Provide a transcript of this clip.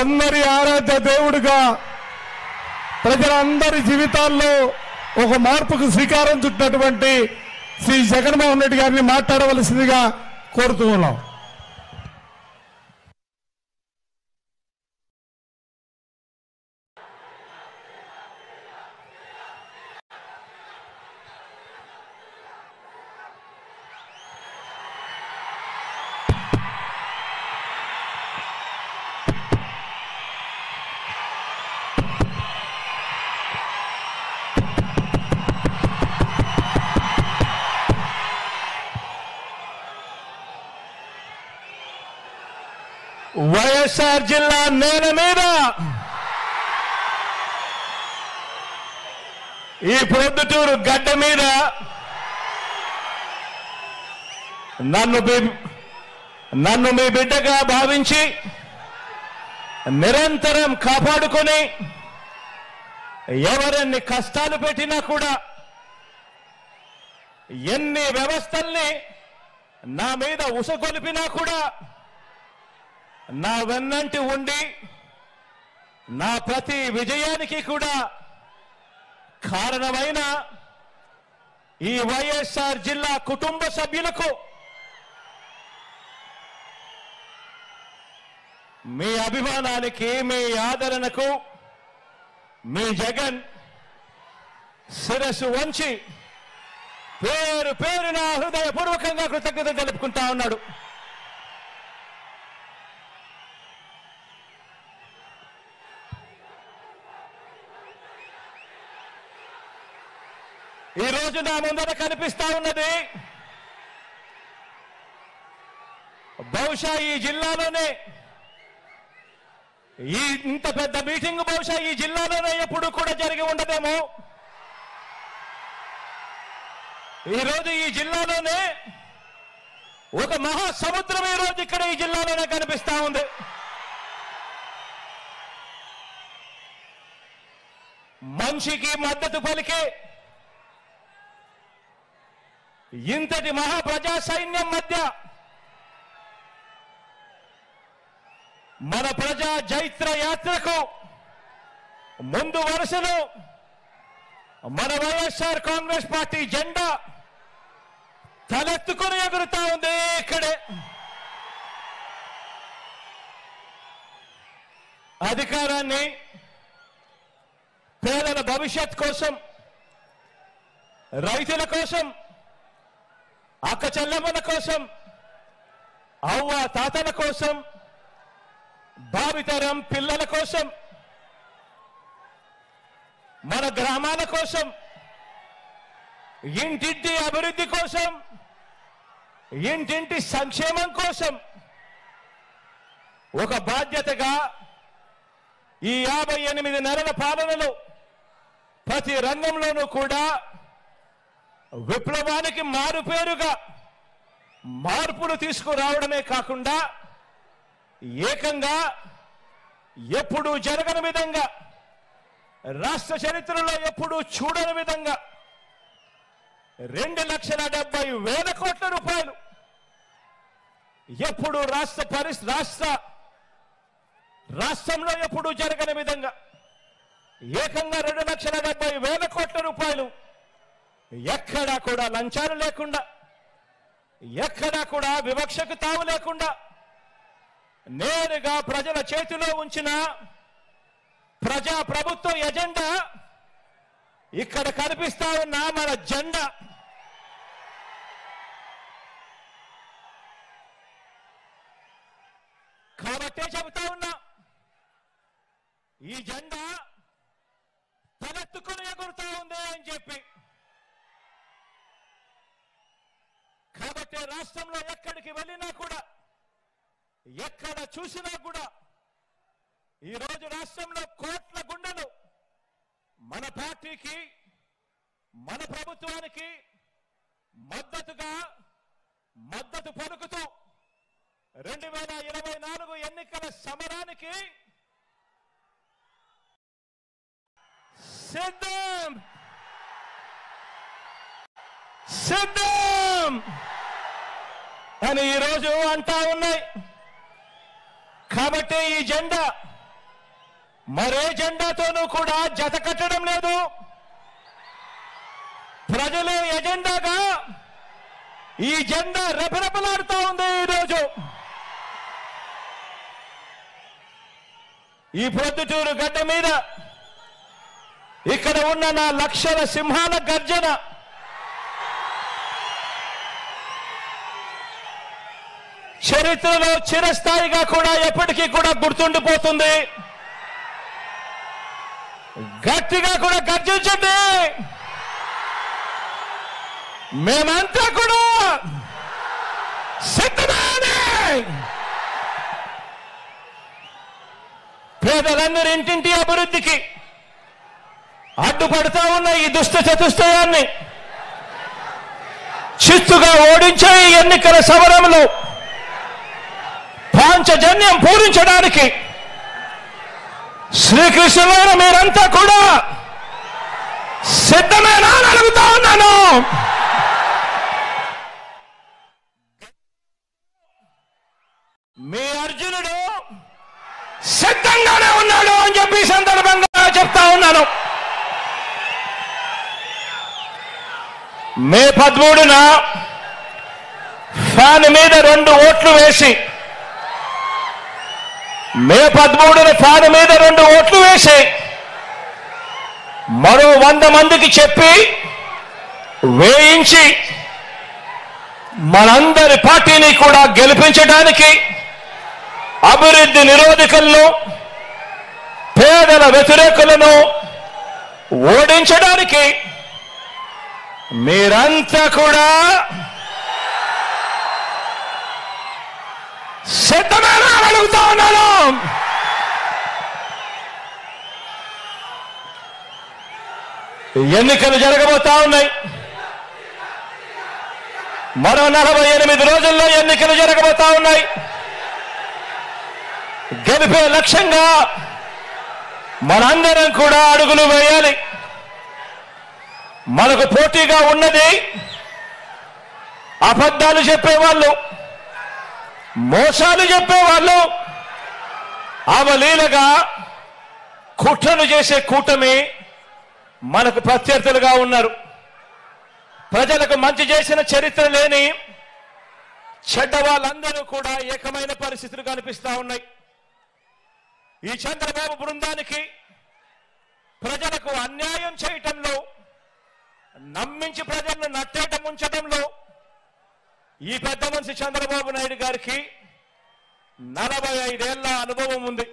అందరి ఆరాధ్య దేవుడిగా ప్రజలందరి జీవితాల్లో ఒక మార్పుకు శ్రీకారం చుట్టినటువంటి శ్రీ జగన్మోహన్ రెడ్డి గారిని మాట్లాడవలసిందిగా కోరుతూ ఉన్నాం. వైఎస్ఆర్ జిల్లా నేల మీద ఈ ప్రొద్దుటూరు గడ్డ మీద నన్ను మీ బిడ్డగా భావించి నిరంతరం కాపాడుకొని ఎవరెన్ని కష్టాలు పెట్టినా కూడా ఎన్ని వ్యవస్థల్ని నా మీద ఉసగొలిపినా కూడా నా వెన్నంటి ఉండి నా ప్రతి విజయానికి కూడా కారణమైన ఈ వైఎస్ఆర్ జిల్లా కుటుంబ సభ్యులకు మీ అభిమానానికి మీ ఆదరణకు మీ జగన్ శిరస్సు వంచి పేరు పేరున హృదయపూర్వకంగా కృతజ్ఞత తెలుపుకుంటా ఉన్నాడు. ఈ రోజు నా ముందర కనిపిస్తా ఉన్నది బహుశా ఈ జిల్లాలోనే ఇంత పెద్ద మీటింగ్ బహుశా ఈ జిల్లాలోనే ఎప్పుడు కూడా జరిగి ఉండదేమో. ఈరోజు ఈ జిల్లాలోనే ఒక మహాసముద్రం ఈ రోజు ఇక్కడ ఈ జిల్లాలోనే కనిపిస్తా ఉంది. మనిషికి మద్దతు పలికే ఇంతటి మహాప్రజా సైన్యం మధ్య మన ప్రజా జైత్ర యాత్రకు ముందు వరుసలో మన వైఎస్ఆర్ కాంగ్రెస్ పార్టీ జెండా తలెత్తుకొని ఎగురుతా ఉంది. ఇక్కడే అధికారాన్ని పేదల భవిష్యత్ కోసం, రైతుల కోసం, అక్క చెల్లెమ్మల కోసం, అవ్వ తాతల కోసం, భావితరం పిల్లల కోసం, మన గ్రామాల కోసం, ఇంటింటి అభివృద్ధి కోసం, ఇంటింటి సంక్షేమం కోసం ఒక బాధ్యతగా ఈ 58 నెలల పాలనలో ప్రతి రంగంలోనూ కూడా విప్లవానికి మారుపేరుగా మార్పులు తీసుకురావడమే కాకుండా ఏకంగా ఎప్పుడూ జరగని విధంగా, రాష్ట్ర చరిత్రలో ఎప్పుడూ చూడని విధంగా 2,70,000 కోట్ల రూపాయలు ఎప్పుడు రాష్ట్రంలో ఎప్పుడూ జరగని విధంగా ఏకంగా 2,70,000 కోట్ల రూపాయలు ఎక్కడా కూడా లంచాలు లేకుండా, ఎక్కడా కూడా వివక్షకు తావు లేకుండా నేరుగా ప్రజల చేతిలో ఉంచిన ప్రజా ప్రభుత్వ ఎజెండా ఇక్కడ కనిపిస్తా ఉన్న మన జెండా. కాబట్టే చెబుతా ఉన్నా, ఈ జెండా తలెత్తుకుని ఎగురుతా ఉంది అని చెప్పి. కాబట్టి రాష్ట్రంలో ఎక్కడికి వెళ్ళినా కూడా, ఎక్కడ చూసినా కూడా ఈరోజు రాష్ట్రంలో కోట్ల గుండెలు మన పార్టీకి, మన ప్రభుత్వానికి మద్దతు పలుకుతూ 2024 ఎన్నికల సమరానికి సిద్ధం అని ఈరోజు అంటా ఉన్నాయి. కాబట్టి ఈ జెండా మరే జెండాతోనూ కూడా జత కట్టడం లేదు. ప్రజల ఎజెండాగా ఈ జెండా రెపరెపలాడుతూ ఉంది. ఈరోజు ఈ ప్రొద్దుటూరు గడ్డ మీద ఇక్కడ ఉన్న నా లక్షల సింహాల గర్జన చరిత్రలో చిరస్థాయిగా కూడా ఎప్పటికీ కూడా గుర్తుండిపోతుంది. గట్టిగా కూడా గర్జించండి. మేమంతా కూడా సిద్ధమే. పేదలందరి ఇంటింటి అభివృద్ధికి అడ్డుపడతా ఉన్న ఈ దుష్ట చతుష్టయాన్ని చిత్తుగా ఓడించే ఈ ఎన్నికల సమరంలో పాంచజన్యం పూరించడానికి శ్రీకృష్ణుడు మీరంతా కూడా సిద్ధమేనా అని అడుగుతా ఉన్నాను. మీ అర్జునుడు సిద్ధంగానే ఉన్నాడు అని చెప్పి సందర్భంగా చెప్తా ఉన్నాను. మే 13న ఫ్యాన్ మీద 2 ఓట్లు వేసి మరో 100 మందికి చెప్పి వేయించి మనందరి పార్టీని కూడా గెలిపించడానికి, అభివృద్ధి నిరోధకులను పేదల వ్యతిరేకులను ఓడించడానికి మీరంతా కూడా సిద్ధమేనా అని అడుగుతా ఉన్నాను. ఎన్నికలు జరగబోతా ఉన్నాయి. మరో 48 రోజుల్లో ఎన్నికలు జరగబోతా ఉన్నాయి. గెలిపే లక్ష్యంగా మనందరం కూడా అడుగులు వేయాలి. మనకు పోటీగా ఉన్నది అబద్ధాలు చెప్పేవాళ్ళు, మోసాలు చెప్పేవాళ్ళు, అవలీలగా కుట్రలు చేసే కూటమి మనకు ప్రత్యర్థులుగా ఉన్నారు. ప్రజలకు మంచి చేసిన చరిత్ర లేని చెడ్డ వాళ్ళందరూ కూడా ఏకమైన పరిస్థితులు కనిపిస్తా ఉన్నాయి. ఈ చంద్రబాబు బృందానికి ప్రజలకు అన్యాయం చేయటంలో, నమ్మించి ప్రజలను నట్టేట ముంచడంలో ఈ పెద్ద మనిషి చంద్రబాబు నాయుడు గారికి 45 ఏళ్ల అనుభవం ఉంది.